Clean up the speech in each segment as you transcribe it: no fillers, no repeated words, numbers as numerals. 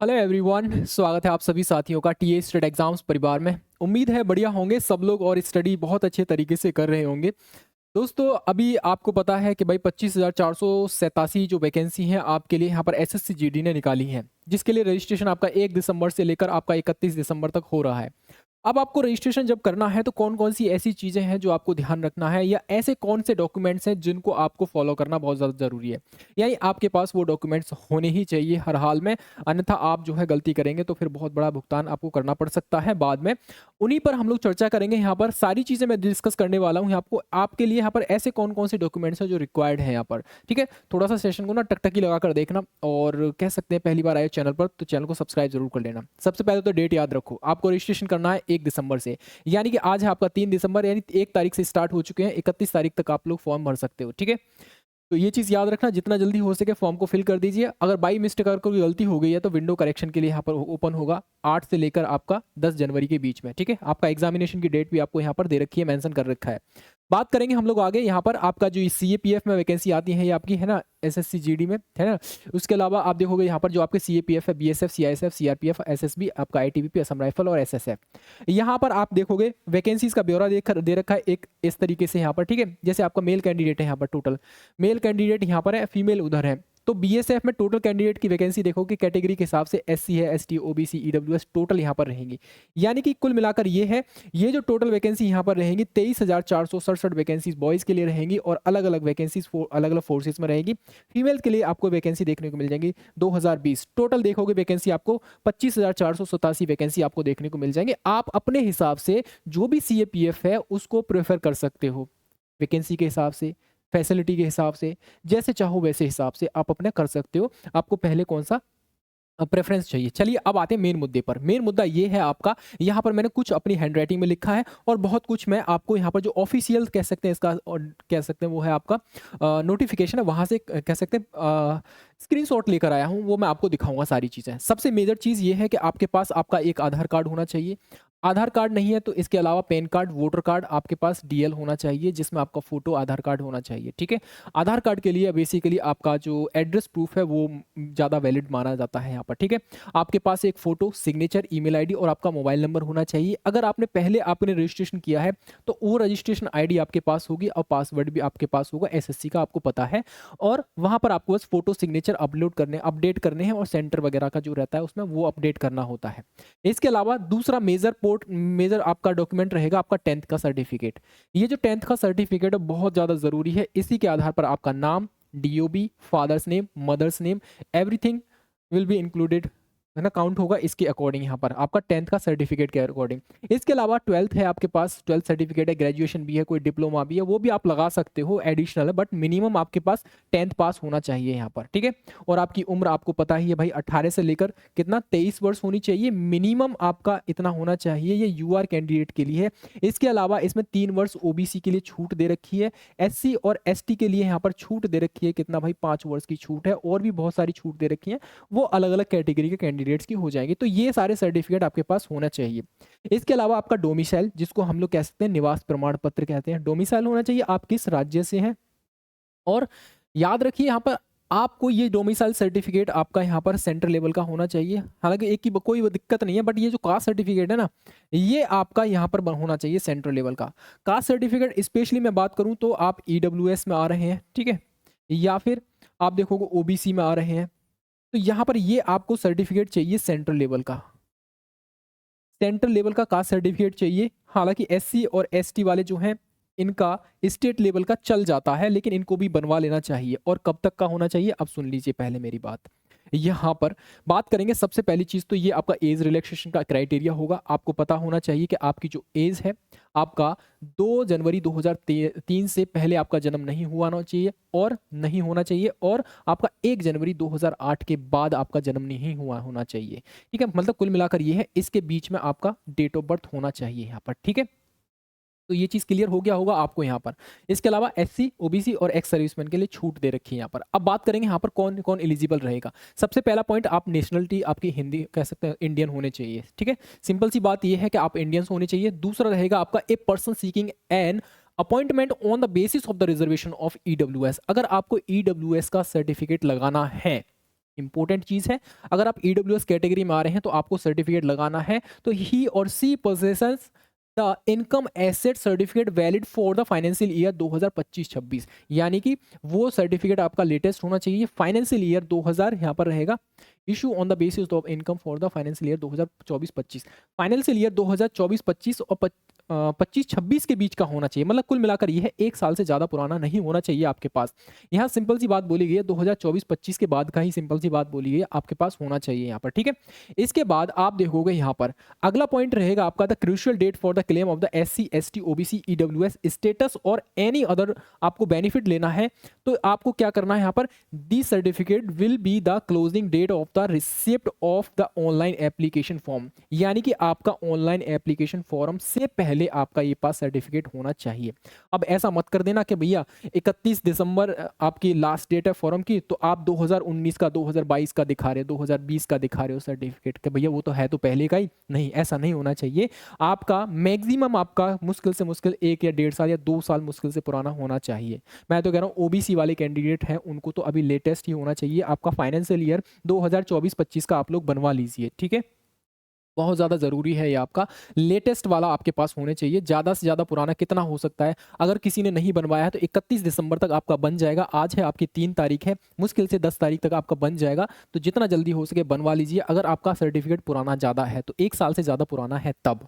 Hello everyone, स्वागत है आप सभी साथियों का टीए स्टेट एग्जाम्स परिवार में। उम्मीद है बढ़िया होंगे सब लोग और स्टडी बहुत अच्छे तरीके से कर रहे होंगे। दोस्तों, अभी आपको पता है कि भाई 25,487 जो वैकेंसी हैं आपके लिए यहाँ पर एसएससी जीडी ने निकाली हैं, जिसके लिए रजिस्ट्रेशन आपका 1 दिसंबर से लेकर आपका 31 दिसंबर तक हो रहा है। अब आपको रजिस्ट्रेशन जब करना है तो कौन कौन सी ऐसी चीज़ें हैं जो आपको ध्यान रखना है, या ऐसे कौन से डॉक्यूमेंट्स हैं जिनको आपको फॉलो करना बहुत ज़्यादा ज़रूरी है, यानी आपके पास वो डॉक्यूमेंट्स होने ही चाहिए हर हाल में। अन्यथा आप जो है गलती करेंगे तो फिर बहुत बड़ा भुगतान आपको करना पड़ सकता है बाद में। उन्हीं पर हम लोग चर्चा करेंगे। यहाँ पर सारी चीज़ें मैं डिस्कस करने वाला हूँ आपको, आपके लिए यहाँ पर ऐसे कौन कौन से डॉक्यूमेंट्स हैं जो रिक्वायर्ड है यहाँ पर। ठीक है, थोड़ा सा सेशन को ना टकटकी लगा कर देखना, और कह सकते हैं पहली बार आए चैनल पर तो चैनल को सब्सक्राइब जरूर कर लेना। सबसे पहले तो डेट याद रखो, आपको रजिस्ट्रेशन करना है 1 दिसंबर से, यानी कि आज है आपका 3 दिसंबर, यानी 1 तारीख से स्टार्ट हो चुके हैं, 31 तारीख तक आप लोग फॉर्म भर सकते हो। ठीक है, तो ये चीज़ याद रखना, जितना जल्दी हो सके फॉर्म को फिल कर दीजिए। अगर बाई मिस्टेक अगर कोई गलती हो गई है तो विंडो करेक्शन के लिए यहाँ पर ओपन होगा 8 से लेकर आपका 10 जनवरी के बीच में। ठीक है, आपका एग्जामिनेशन की डेट भी आपको यहाँ पर दे रखी है, मेंशन कर रखा है। बात करेंगे हम लोग आगे। यहाँ पर आपका जो सीएपीएफ में वैकेंसी आती है ये आपकी है ना, एसएससी जीडी में है ना। उसके अलावा आप देखोगे यहाँ पर जो आपके सीएपीएफ है, बीएसएफ, सीआईएसएफ, सीआरपीएफ, एसएसबी, आपका आईटीबीपी, असम राइफल और एसएसएफ, यहाँ पर आप देखोगे वैकेंसीज का ब्यौरा दे रखा है एक इस तरीके से यहाँ पर। ठीक है, जैसे आपका मेल कैंडिडेट है यहाँ पर, टोटल मेल कैंडिडेट यहाँ पर है, फीमेल उधर है। तो बीएसएफ में टोटल कैंडिडेट की वैकेंसी देखोगे कैटेगरी के हिसाब से एससी है, एसटी, ओबीसी, ईडब्ल्यूएस टोटल यहाँ पर रहेंगी। यानी कि कुल मिलाकर ये है, ये जो टोटल वैकेंसी यहाँ पर रहेंगी 23,467 वैकेंसीज बॉयज़ के लिए रहेंगी, और अलग अलग वैकेंसीज अलग अलग फोर्सेज में रहेगी। फीमेल के लिए आपको वैकेंसी देखने को मिल जाएंगी 2020। टोटल देखोगे वैकेंसी आपको 25,487 वैकेंसी आपको देखने को मिल जाएंगे। आप अपने हिसाब से जो भी सीएपीएफ है उसको प्रेफर कर सकते हो, वैकेंसी के हिसाब से, फैसिलिटी के हिसाब से, जैसे चाहो वैसे हिसाब से आप अपने कर सकते हो। आपको पहले कौन सा प्रेफरेंस चाहिए। चलिए अब आते हैं मेन मुद्दे पर। मेन मुद्दा ये है आपका, यहाँ पर मैंने कुछ अपनी हैंडराइटिंग में लिखा है और बहुत कुछ मैं आपको यहाँ पर जो ऑफिशियल कह सकते हैं इसका, और कह सकते हैं वो है आपका नोटिफिकेशन है, वहाँ से कह सकते हैं स्क्रीनशॉट लेकर आया हूँ, वो मैं आपको दिखाऊंगा सारी चीज़ें। सबसे मेजर चीज़ ये है कि आपके पास आपका एक आधार कार्ड होना चाहिए। आधार कार्ड नहीं है तो इसके अलावा पैन कार्ड, वोटर कार्ड आपके पास डीएल होना चाहिए, जिसमें आपका फोटो आधार कार्ड होना चाहिए। ठीक है, आधार कार्ड के लिए बेसिकली आपका जो एड्रेस प्रूफ है वो ज़्यादा वैलिड माना जाता है यहाँ पर। ठीक है, आपके पास एक फोटो, सिग्नेचर, ईमेल आईडी और आपका मोबाइल नंबर होना चाहिए। अगर आपने पहले आपने रजिस्ट्रेशन किया है तो वो रजिस्ट्रेशन आईडी आपके पास होगी और पासवर्ड भी आपके पास होगा एसएससी का, आपको पता है। और वहाँ पर आपको बस फोटो, सिग्नेचर अपडेट करने हैं, और सेंटर वगैरह का जो रहता है उसमें वो अपडेट करना होता है। इसके अलावा दूसरा मेजर आपका डॉक्यूमेंट रहेगा आपका 10th का सर्टिफिकेट। ये जो 10th का सर्टिफिकेट है बहुत ज़्यादा ज़रूरी है। इसी के आधार पर आपका नाम, DOB, father's name, mother's name, everything will be included, है ना, काउंट होगा इसके अकॉर्डिंग यहाँ पर आपका 10th का सर्टिफिकेट के अकॉर्डिंग। इसके अलावा 12th है आपके पास, 12th सर्टिफिकेट है, ग्रेजुएशन भी है, कोई डिप्लोमा भी है, वो भी आप लगा सकते हो, एडिशनल है, बट मिनिमम आपके पास 10th पास होना चाहिए यहाँ पर। ठीक है, और आपकी उम्र आपको पता ही है भाई, 18 से लेकर कितना 23 वर्ष होनी चाहिए, मिनिमम आपका इतना होना चाहिए। ये यूआर कैंडिडेट के लिए है। इसके अलावा इसमें 3 वर्ष ओबीसी के लिए छूट दे रखी है, एससी और एसटी के लिए यहाँ पर छूट दे रखी है, कितना भाई 5 वर्ष की छूट है, और भी बहुत सारी छूट दे रखी है, वो अलग अलग कैटेगरी के कैंडिडेट्स की हो जाएंगी। तो ये सारे सर्टिफिकेट आपके पास होना चाहिए। इसके अलावा आपका डोमिसाइल, जिसको हम लोग कह सकते हैं निवास प्रमाण पत्र कहते हैं, डोमिसाइल होना चाहिए, आप किस राज्य से हैं। और याद रखिए यहाँ पर आपको ये डोमिसाइल सर्टिफिकेट आपका यहाँ पर सेंट्रल लेवल का होना चाहिए। हालांकि एक की कोई दिक्कत नहीं है, बट ये जो कास्ट सर्टिफिकेट है ना, ये आपका यहाँ पर होना चाहिए सेंट्रल लेवल का। कास्ट सर्टिफिकेट स्पेशली मैं बात करूँ तो आप ईडब्ल्यूएस में आ रहे हैं, ठीक है, या फिर आप देखोगे ओबीसी में आ रहे हैं, तो यहाँ पर ये आपको सर्टिफिकेट चाहिए सेंट्रल लेवल का, सेंट्रल लेवल का कास्ट सर्टिफिकेट चाहिए। हालांकि एससी और एसटी वाले जो हैं इनका स्टेट लेवल का चल जाता है, लेकिन इनको भी बनवा लेना चाहिए। और कब तक का होना चाहिए अब सुन लीजिए पहले मेरी बात। यहाँ पर बात करेंगे, सबसे पहली चीज़ तो ये आपका एज रिलैक्सेशन का क्राइटेरिया होगा। आपको पता होना चाहिए कि आपकी जो एज है, आपका 2 जनवरी 2003 से पहले आपका जन्म नहीं हुआ होना चाहिए, और नहीं होना चाहिए, और आपका 1 जनवरी 2008 के बाद आपका जन्म नहीं हुआ होना चाहिए। ठीक है, मतलब कुल मिलाकर ये है, इसके बीच में आपका डेट ऑफ बर्थ होना चाहिए यहाँ पर। ठीक है, तो ये चीज़ क्लियर हो गया होगा आपको यहाँ पर। इसके अलावा एससी, ओबीसी और एक्स सर्विसमैन के लिए छूट दे रखी है यहाँ पर। अब बात करेंगे यहाँ पर कौन कौन एलिजिबल रहेगा। सबसे पहला पॉइंट, आप नेशनलिटी आपकी हिंदी कह सकते हैं, इंडियन होने चाहिए। ठीक है, सिंपल सी बात ये है कि आप इंडियंस होने चाहिए। दूसरा रहेगा आपका a person seeking an appointment on the basis of the reservation of EWS. अगर आपको ईडब्ल्यूएस का सर्टिफिकेट लगाना है इंपॉर्टेंट चीज़ है। अगर आप ईडब्ल्यूएस कैटेगरी में आ रहे हैं तो आपको सर्टिफिकेट लगाना है। तो ही और C possesses the income asset certificate valid for the financial year 2025-26, यानी कि वो सर्टिफिकेट आपका लेटेस्ट होना चाहिए। फाइनेंशियल ईयर 2000 यहाँ पर रहेगा, issue on the basis of income for the financial year 2024-25। Financial year 2024-25 और 25-26 के बीच का होना चाहिए। मतलब कुल मिलाकर यह 1 साल से ज़्यादा पुराना नहीं होना चाहिए आपके पास। यहाँ सिंपल सी बात बोली गई है, 2024-25 के बाद का ही सिंपल सी बात बोली गई है, आपके पास होना चाहिए यहाँ पर, ठीक है। इसके बाद आप देखोगे यहाँ पर अगला पॉइंट रहेगा आपका the crucial date for the claim of the SC ST OBC EWS status और एनी अदर आपको बेनिफिट लेना है तो आपको क्या करना है यहाँ पर, the certificate will be the closing date of the receipt of the online application form, यानी कि आपका ऑनलाइन एप्लीकेशन फॉर्म से पहले आपका ये पास सर्टिफिकेट होना चाहिए। अब ऐसा मत कर देना कि भैया 31 दिसंबर आपकी लास्ट डेट है फॉर्म की, तो आप 2019 का 2022 का दिखा रहे हो, 2020 का दिखा रहे हो सर्टिफिकेट कि भैया वो तो है तो पहले का ही। नहीं, ऐसा नहीं होना चाहिए। आपका मैक्सिमम आपका मुश्किल से मुश्किल 1 या 1.5 साल या 2 साल मुश्किल से पुराना होना चाहिए। मैं तो कह रहा हूँ ओबीसी वाले कैंडिडेट हैं उनको तो अभी लेटेस्ट ही होना चाहिए। आपका फाइनेंशियल ईयर 2024-25 का आप लोग बनवा लीजिए, ठीक है। बहुत ज़्यादा ज़रूरी है ये आपका लेटेस्ट वाला आपके पास होने चाहिए। ज़्यादा से ज़्यादा पुराना कितना हो सकता है, अगर किसी ने नहीं बनवाया है तो 31 दिसंबर तक आपका बन जाएगा। आज है आपकी 3 तारीख है, मुश्किल से 10 तारीख तक आपका बन जाएगा। तो जितना जल्दी हो सके बनवा लीजिए। अगर आपका सर्टिफिकेट पुराना ज़्यादा है तो 1 साल से ज़्यादा पुराना है तब,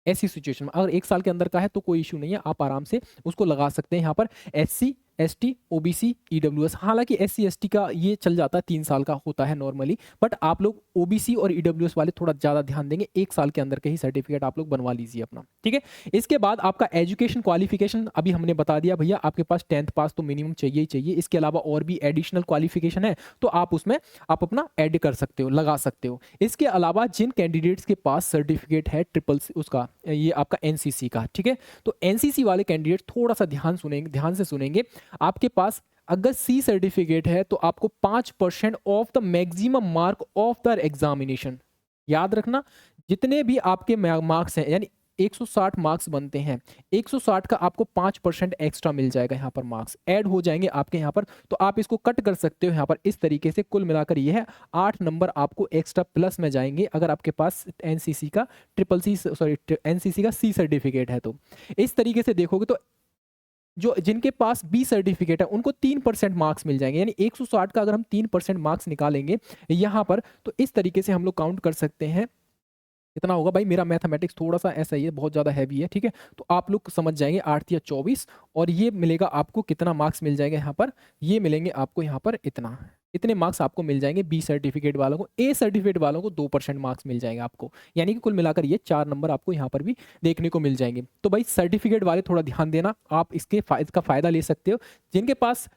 ऐसी सिचुएशन में अगर 1 साल के अंदर का है तो कोई इशू नहीं है, आप आराम से उसको लगा सकते हैं यहाँ पर। SC ST OBC EWS, हालांकि SC ST का ये चल जाता है 3 साल का होता है नॉर्मली, बट आप लोग OBC और EWS वाले थोड़ा ज़्यादा ध्यान देंगे। 1 साल के अंदर के ही सर्टिफिकेट आप लोग बनवा लीजिए अपना, ठीक है। इसके बाद आपका एजुकेशन क्वालिफिकेशन अभी हमने बता दिया भैया, आपके पास 10th पास तो मिनिमम चाहिए ही चाहिए। इसके अलावा और भी एडिशनल क्वालिफिकेशन है तो आप उसमें आप अपना ऐड कर सकते हो, लगा सकते हो। इसके अलावा जिन कैंडिडेट्स के पास सर्टिफिकेट है उसका ये आपका NCC का, ठीक है, तो NCC वाले कैंडिडेट थोड़ा सा ध्यान से सुनेंगे। आपके पास अगर C सर्टिफिकेट है तो आपको 5% of the maximum mark of the examination, याद रखना जितने भी आपके मार्क्स हैं, यानी 160 मार्क्स बनते हैं, 160 का आपको 5% एक्स्ट्रा मिल जाएगा। यहाँ पर मार्क्स ऐड हो जाएंगे आपके यहाँ पर, तो आप इसको कट कर सकते हो यहाँ पर इस तरीके से। कुल मिलाकर ये है 8 नंबर आपको एक्स्ट्रा प्लस में जाएंगे अगर आपके पास NCC का NCC का C सर्टिफिकेट है। तो इस तरीके से देखोगे तो जो जिनके पास B सर्टिफिकेट है उनको 3% मार्क्स मिल जाएंगे, यानी 160 का अगर हम 3% मार्क्स निकालेंगे यहाँ पर तो इस तरीके से हम लोग काउंट कर सकते हैं कितना होगा। भाई मेरा मैथमेटिक्स थोड़ा सा ऐसा ही है, बहुत ज़्यादा हैवी है, ठीक है, तो आप लोग समझ जाएंगे 8 या 24 और ये मिलेगा आपको कितना मार्क्स मिल जाएंगे यहाँ पर, ये मिलेंगे आपको यहाँ पर इतने मार्क्स आपको मिल जाएंगे B सर्टिफिकेट वालों को। A सर्टिफिकेट वालों को 2% मार्क्स मिल जाएंगे आपको, यानी कि कुल मिलाकर ये 4 नंबर आपको यहाँ पर भी देखने को मिल जाएंगे। तो भाई सर्टिफिकेट वाले थोड़ा ध्यान देना, आप इसका फ़ायदा ले सकते हो। जिनके पास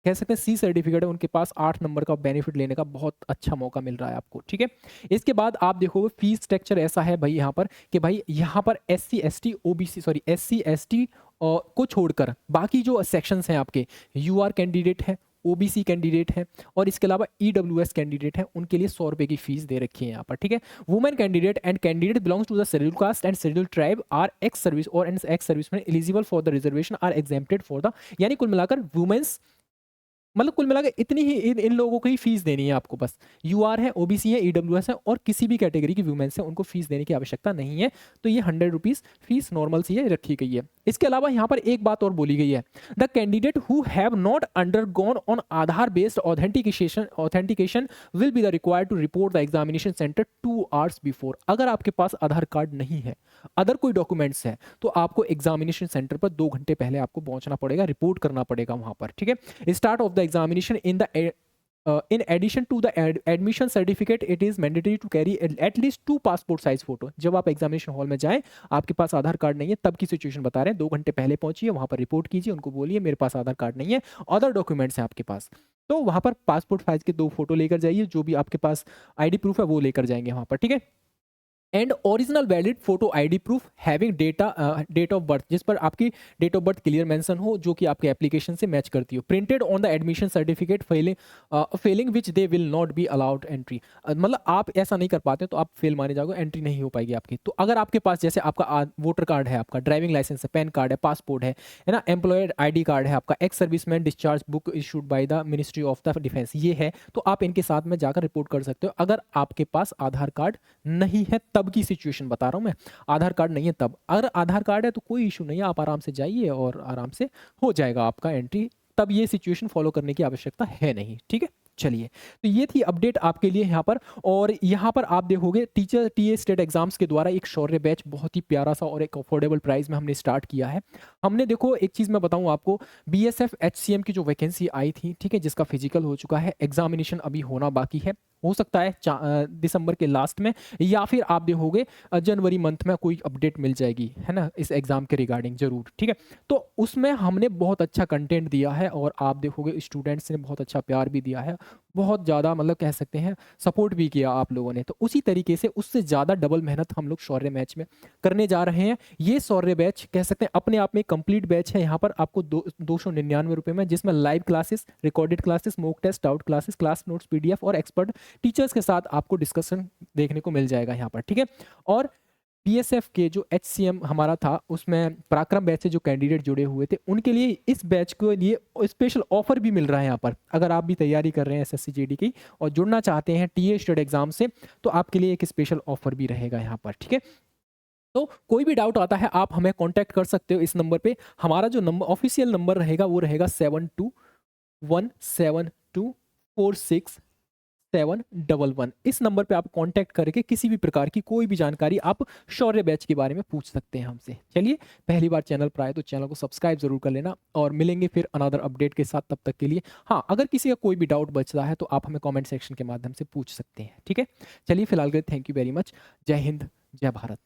कह सकते हैं C सर्टिफिकेट है उनके पास 8 नंबर का बेनिफिट लेने का बहुत अच्छा मौका मिल रहा है आपको, ठीक है। इसके बाद आप देखोगे फीस स्ट्रक्चर ऐसा है भाई यहाँ पर कि भाई यहाँ पर SC ST को छोड़कर बाकी जो सेक्शंस हैं आपके UR कैंडिडेट है, OBC कैंडिडेट है और इसके अलावा EWS कैंडिडेट है, उनके लिए 100 रुपये की फीस दे रखी है यहाँ पर, ठीक है। Women candidate and candidate belongs to the schedule caste and schedule tribe are ex service और एक्स सर्विस में eligible for the reservation are exempted for the, यानी कुल मिलाकर वुमेन्स, मतलब कुल मिलाकर इतनी ही इन लोगों को ही फीस देनी है आपको। बस UR है, OBC है, EWS है और किसी भी कैटेगरी की वुमेन्स है उनको फीस देने की आवश्यकता नहीं है। तो ये 100 रुपीज़ फीस नॉर्मल सी है रखी गई है। इसके अलावा यहाँ पर एक बात और बोली गई है, the candidate who have not undergone on Aadhaar based authentication will be the required to report the examination centre 2 hours before. अगर आपके पास आधार कार्ड नहीं है, अदर कोई डॉक्यूमेंट्स है, तो आपको एग्जामिनेशन सेंटर पर 2 घंटे पहले आपको पहुंचना पड़ेगा, रिपोर्ट करना पड़ेगा वहां पर, ठीक है। Start of the examination in addition to the admission certificate it is mandatory to carry at least 2 passport size photo। जब आप एग्जामिनेशन हॉल में जाएं, आपके पास आधार कार्ड नहीं है, तब की सिचुएशन बता रहे हैं, 2 घंटे पहले पहुंचिए, वहां पर रिपोर्ट कीजिए, उनको बोलिए मेरे पास आधार कार्ड नहीं है, अदर डॉक्यूमेंट्स हैं आपके पास, तो वहां पर पासपोर्ट साइज के 2 फोटो लेकर जाइए, जो भी आपके पास ID प्रूफ है वो लेकर जाएंगे वहां पर, ठीक है। And original valid photo ID proof having date of birth, जिस पर आपकी date of birth clear mention हो, जो कि आपके एप्लीकेशन से मैच करती हो, printed on the admission certificate failing which they will not be allowed entry. मतलब आप ऐसा नहीं कर पाते तो आप फेल माने जाओगे, एंट्री नहीं हो पाएगी आपकी। तो अगर आपके पास जैसे आपका वोटर कार्ड है, आपका ड्राइविंग लाइसेंस है, पैन कार्ड है, पासपोर्ट है ना, एम्प्लॉयड आईडी कार्ड है, आपका ex serviceman discharge book issued by the ministry of the defence, ये है, तो आप इनके साथ में जाकर रिपोर्ट कर सकते हो। अगर आपके पास आधार कार्ड नहीं है तब की सिचुएशन बता रहा हूं मैं, आधार कार्ड नहीं है तब। अगर आधार कार्ड है तो कोई इशू नहीं है, आप आराम से जाइए और आराम से हो जाएगा आपका एंट्री, तब ये सिचुएशन फॉलो करने की आवश्यकता है नहीं। ठीक है, चलिए, तो ये थी अपडेट आपके लिए यहाँ पर। और यहाँ पर आप देखोगे टीचर टीए स्टेट एग्जाम्स के द्वारा एक शौर्य बैच बहुत ही प्यारा सा और एक अफोर्डेबल प्राइस में हमने स्टार्ट किया है। हमने देखो एक चीज़ मैं बताऊँ आपको, बीएसएफ एचसीएम की जो वैकेंसी आई थी, ठीक है, जिसका फिजिकल हो चुका है, एग्जामिनेशन अभी होना बाकी है, हो सकता है दिसंबर के लास्ट में, या फिर आप देखोगे जनवरी मंथ में कोई अपडेट मिल जाएगी, है ना, इस एग्जाम के रिगार्डिंग जरूर। ठीक है, तो उसमें हमने बहुत अच्छा कंटेंट दिया है और आप देखोगे स्टूडेंट्स ने बहुत अच्छा प्यार भी दिया है, बहुत ज़्यादा मतलब कह सकते हैं सपोर्ट भी किया आप लोगों ने। तो उसी तरीके से उससे ज़्यादा डबल मेहनत हम लोग शौर्य मैच में करने जा रहे हैं। ये शौर्य बैच कह सकते हैं अपने आप में कंप्लीट बैच है। यहाँ पर आपको 299 में, जिसमें live classes, recorded classes, mock test, doubt classes, class notes, PDF और एक्सपर्ट टीचर्स के साथ आपको डिस्कशन देखने को मिल जाएगा यहाँ पर। ठीक है, और बीएसएफ के जो एचसीएम हमारा था उसमें पराक्रम बैच से जो कैंडिडेट जुड़े हुए थे उनके लिए इस बैच के लिए स्पेशल ऑफर भी मिल रहा है यहाँ पर। अगर आप भी तैयारी कर रहे हैं एसएससी जीडी की और जुड़ना चाहते हैं टीए स्टेट एग्जाम से, तो आपके लिए एक स्पेशल ऑफर भी रहेगा यहाँ पर। ठीक है, तो कोई भी डाउट आता है आप हमें कांटेक्ट कर सकते हो इस नंबर पे। हमारा जो नंबर ऑफिशियल नंबर रहेगा वो रहेगा 7217246711। इस नंबर पे आप कांटेक्ट करके किसी भी प्रकार की कोई भी जानकारी आप शौर्य बैच के बारे में पूछ सकते हैं हमसे। चलिए, पहली बार चैनल पर आए तो चैनल को सब्सक्राइब जरूर कर लेना और मिलेंगे फिर अनदर अपडेट के साथ। तब तक के लिए हाँ, अगर किसी का कोई भी डाउट बचता है तो आप हमें कमेंट सेक्शन के माध्यम से पूछ सकते हैं। ठीक है, चलिए फिलहाल के लिए थैंक यू वेरी मच। जय हिंद, जय भारत।